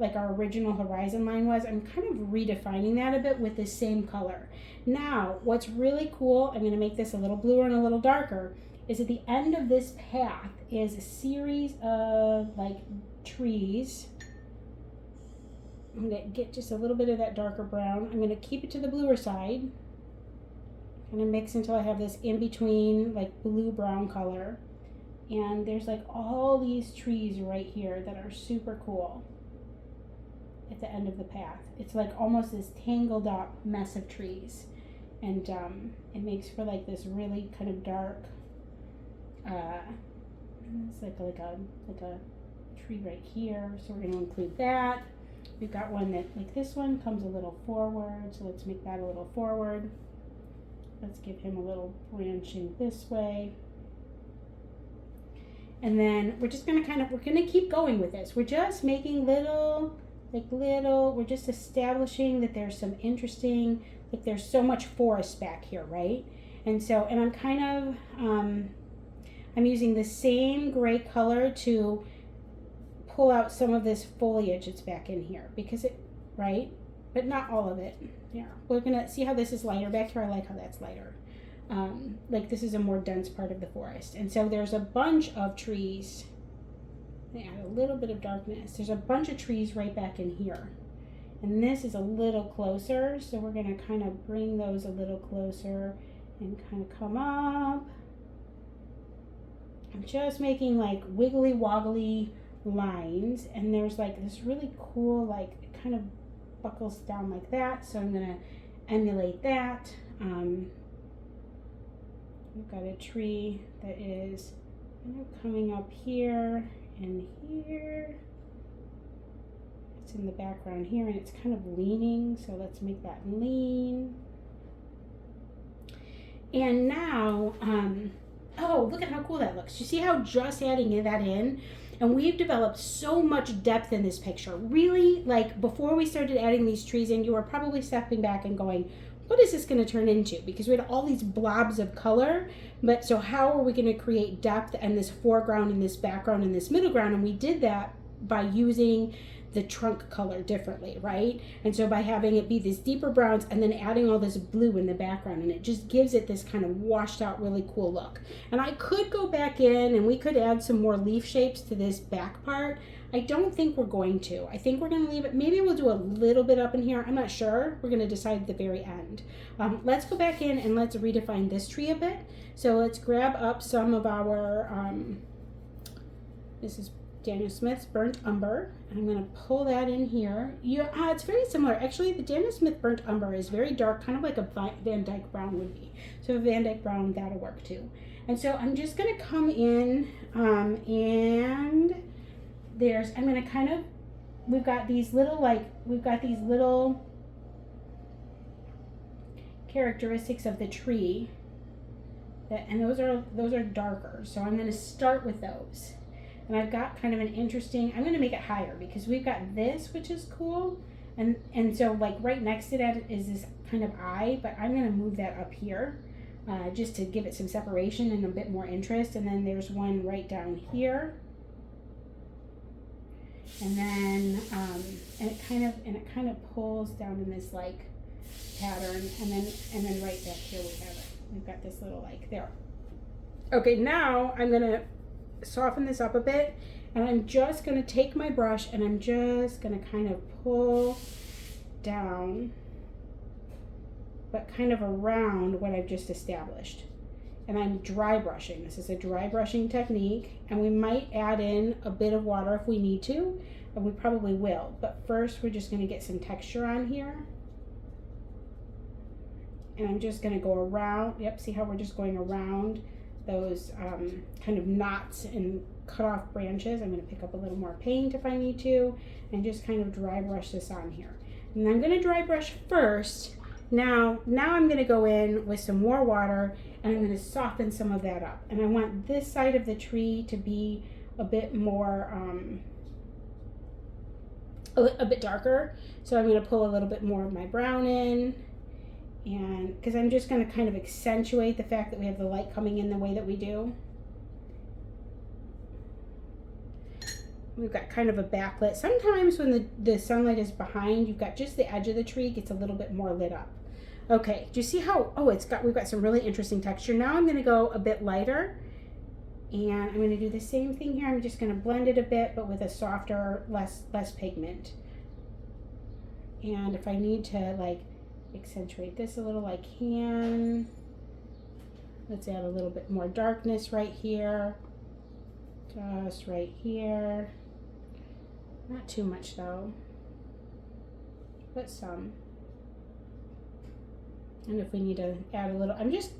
horizon line was? I'm kind of redefining that a bit with this same color. Now, what's really cool, I'm going to make this a little bluer and a little darker, is at the end of this path is a series of trees. I'm going to get just a little bit of that darker brown. I'm going to keep it to the bluer side. I'm going to mix until I have this in between blue-brown color. And there's all these trees right here that are super cool at the end of the path. It's almost this tangled up mess of trees. And it makes for this really kind of dark, it's like a tree right here. So we're going to include that. We've got one that, this one comes a little forward. So let's make that a little forward. Let's give him a little branching this way. And then we're just gonna we're gonna keep going with this. We're just making we're just establishing that there's some interesting, there's so much forest back here, right? And so, and I'm kind of, I'm using the same gray color to pull out some of this foliage that's back in here because right? But not all of it. Yeah, we're gonna see how this is lighter back here. I like how that's lighter. This is a more dense part of the forest. And so there's a bunch of trees They add a little bit of darkness. There's a bunch of trees right back in here. And this is a little closer, so we're gonna kind of bring those a little closer and kind of come up. I'm just making like wiggly woggly lines, and there's like this really cool, like it kind of buckles down like that, so I'm gonna emulate that. We've got a tree that is kind of coming up here and here. It's in the background here, and it's kind of leaning, so let's make that lean. And now, oh, look at how cool that looks. You see how just adding that in, and we've developed so much depth in this picture. Really, like before we started adding these trees in, you were probably stepping back and going, what is this going to turn into? Because we had all these blobs of color, but so how are we going to create depth and this foreground and this background and this middle ground? And we did that by using the trunk color differently, right? And so by having it be these deeper browns and then adding all this blue in the background, and it just gives it this kind of washed out, really cool look. And I could go back in and we could add some more leaf shapes to this back part. I don't think we're going to. I think we're going to leave it. Maybe we'll do a little bit up in here. I'm not sure. We're going to decide at the very end. Let's go back in and let's redefine this tree a bit. So let's grab up some of our, this is Daniel Smith's Burnt Umber, and I'm going to pull that in here. It's very similar. Actually, the Daniel Smith Burnt Umber is very dark, kind of like a Van Dyke Brown would be. So a Van Dyke Brown, that'll work too. And so I'm just going to come in and I'm going to kind of, we've got these little characteristics of the tree, and those are darker. So I'm going to start with those. And I've got kind of an interesting, I'm going to make it higher because we've got this, which is cool. And so like right next to that is this kind of eye, but I'm going to move that up here just to give it some separation and a bit more interest. And then there's one right down here. And then, and it kind of pulls down in this like pattern. And then right back here we have it. We've got this little like there. Okay, now I'm going to soften this up a bit, and I'm just going to take my brush and I'm just going to kind of pull down, but kind of around what I've just established. And I'm dry brushing. This is a dry brushing technique, and we might add in a bit of water if we need to, and we probably will. But first we're just going to get some texture on here. And I'm just going to go around, yep, see how we're just going around those kind of knots and cut off branches. I'm going to pick up a little more paint if I need to, and just kind of dry brush this on here. And I'm going to dry brush first. Now I'm going to go in with some more water, and I'm going to soften some of that up. And I want this side of the tree to be a bit more, a bit darker. So I'm going to pull a little bit more of my brown in. And because I'm just going to kind of accentuate the fact that we have the light coming in the way that we do. We've got kind of a backlit. Sometimes when the sunlight is behind, you've got just the edge of the tree gets a little bit more lit up. Okay, do you see how, we've got some really interesting texture. Now I'm going to go a bit lighter, and I'm going to do the same thing here. I'm just going to blend it a bit, but with a softer, less pigment. And if I need to like accentuate this a little, I can. Let's add a little bit more darkness right here, just right here. Not too much though, but some. And if we need to add a little, I'm just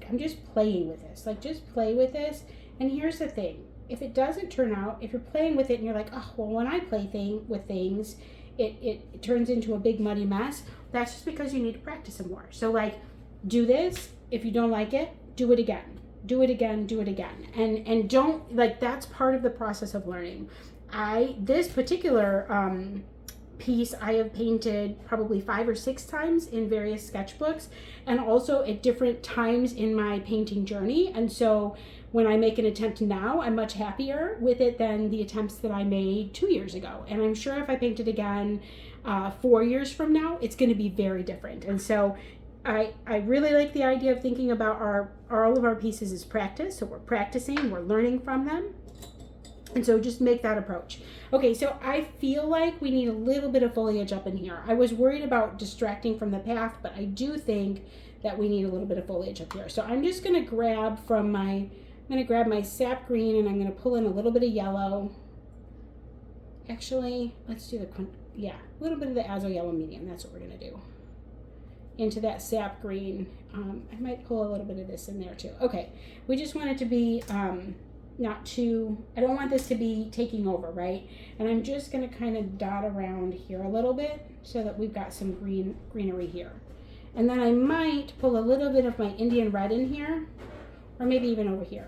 playing with this. Like, just play with this. And here's the thing: if it doesn't turn out, if you're playing with it and you're like, oh well, when I play with things, it turns into a big muddy mess. That's just because you need to practice some more. So like, do this. If you don't like it, do it again. Do it again, do it again. And don't, like, that's part of the process of learning. This particular piece I have painted probably 5 or 6 times in various sketchbooks, and also at different times in my painting journey. And so when I make an attempt now, I'm much happier with it than the attempts that I made 2 years ago. And I'm sure if I paint it again 4 years from now, it's going to be very different. And so I really like the idea of thinking about all of our pieces as practice. So we're practicing, we're learning from them. And so just make that approach. Okay, so I feel like we need a little bit of foliage up in here. I was worried about distracting from the path, but I do think that we need a little bit of foliage up here. So I'm just gonna grab from my, I'm gonna grab my sap green and I'm gonna pull in a little bit of yellow. Actually, let's do the, yeah, a little bit of the azo yellow medium. That's what we're gonna do. Into that sap green. I might pull a little bit of this in there too. Okay, we just want it to be, not too, I don't want this to be taking over, right? And I'm just gonna kind of dot around here a little bit so that we've got some greenery here. And then I might pull a little bit of my Indian red in here, or maybe even over here.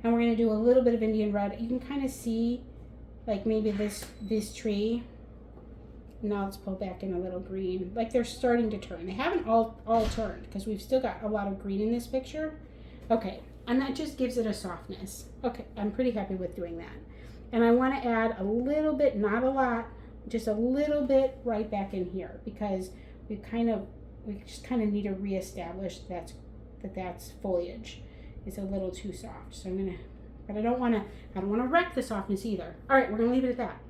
And we're gonna do a little bit of Indian red. You can kind of see like maybe this tree. Now let's pull back in a little green. Like they're starting to turn. They haven't all turned because we've still got a lot of green in this picture. Okay. And that just gives it a softness. Okay, I'm pretty happy with doing that. And I want to add a little bit, not a lot, just a little bit right back in here because we just kind of need to reestablish that's foliage. It's a little too soft. So I'm gonna, but I don't want to wreck the softness either. All right, we're gonna leave it at that.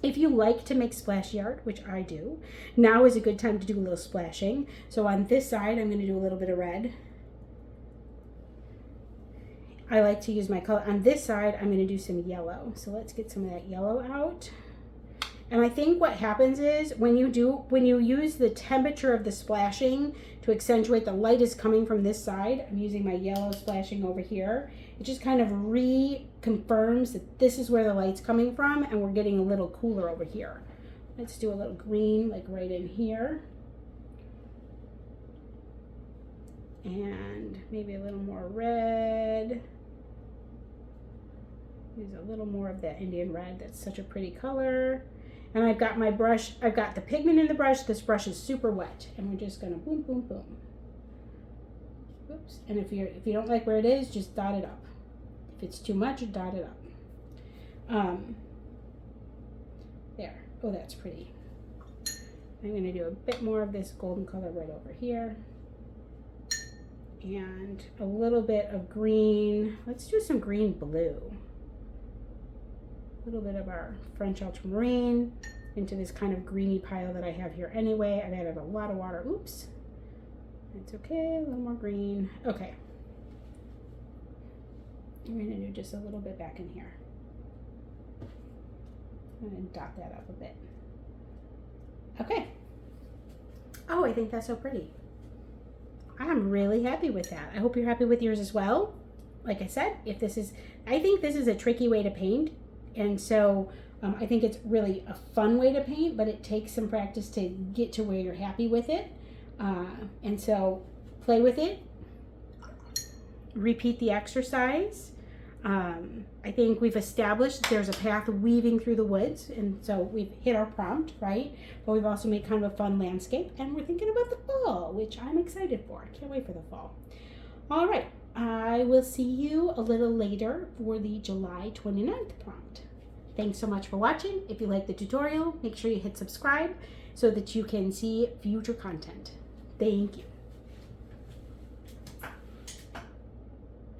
If you like to make splashy art, which I do, now is a good time to do a little splashing. So on this side, I'm gonna do a little bit of red. I like to use my color. On this side, I'm going to do some yellow. So let's get some of that yellow out. And I think what happens is when you use the temperature of the splashing to accentuate the light is coming from this side. I'm using my yellow splashing over here. It just kind of reconfirms that this is where the light's coming from and we're getting a little cooler over here. Let's do a little green like right in here. And maybe a little more red. Use a little more of that Indian red. That's such a pretty color. And I've got my brush, I've got the pigment in the brush. This brush is super wet. And we're just gonna boom, boom, boom. Oops. And if you don't like where it is, just dot it up. If it's too much, dot it up. There. Oh, that's pretty. I'm gonna do a bit more of this golden color right over here. And a little bit of green. Let's do some green blue. A little bit of our French ultramarine into this kind of greeny pile that I have here anyway. I've added a lot of water. Oops. It's okay. A little more green. Okay. I'm going to do just a little bit back in here. I'm going to dot that up a bit. Okay. Oh, I think that's so pretty. I'm really happy with that. I hope you're happy with yours as well. Like I said, I think this is a tricky way to paint. And so I think it's really a fun way to paint, but it takes some practice to get to where you're happy with it. And so play with it. Repeat the exercise. I think we've established there's a path weaving through the woods, and so we've hit our prompt, right? But we've also made kind of a fun landscape, and we're thinking about the fall, which I'm excited for. I can't wait for the fall. All right, I will see you a little later for the July 29th prompt. Thanks so much for watching. If you like the tutorial, make sure you hit subscribe so that you can see future content. Thank you.